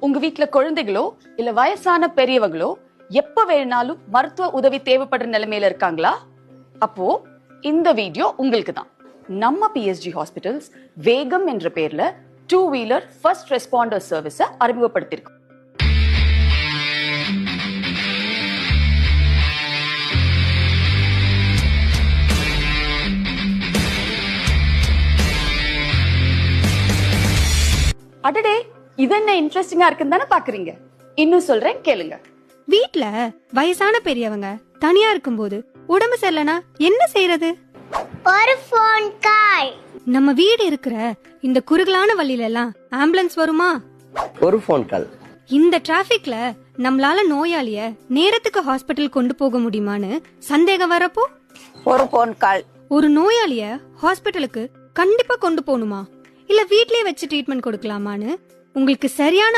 உங்க வீட்ல குழந்தைகளோ இல்ல வயசான பெரியவங்களோ எப்ப வேணாலும் மருத்துவ உதவி தேவைப்படுற நிலைமையில இருக்காங்களா? அப்போ இந்த வீடியோ உங்களுக்கு தான். நம்ம PSG ஹாஸ்பிட்டல்ஸ் வேகம் என்ற பேர்ல 2-வீலர் ஃபர்ஸ்ட் ரெஸ்பாண்டர் சர்வீஸ அறிமுகப்படுத்தியிருக்கோம். அடடே, இது என்ன இன்ட்ரெஸ்டிங்கா இருக்குன்னு தானே பாக்குறீங்க? இன்னும் சொல்றேன் கேளுங்க. வீட்ல வயசான பெரியவங்க தனியா இருக்கும்போது உடம்பு சரியில்லைனா என்ன செய்யறது? ஒரு போன் கால். நம்ம வீடு இருக்கிற இந்த குறுகலான வழியில எல்லாம் ஆம்புலன்ஸ் வருமா? ஒரு போன் கால். இந்த டிராபிக்ல நம்மளால நோயாளிய நேரத்துக்கு ஹாஸ்பிட்டல் கொண்டு போக முடியுமான்னு சந்தேகம் வரப்போ ஒரு போன் கால். ஒரு நோயாளிய ஹாஸ்பிட்டலுக்கு கண்டிப்பா கொண்டு போகணுமா இல்ல வீட்லயே வச்சு ட்ரீட்மெண்ட் கொடுக்கலாமான்னு உங்களுக்கு சரியான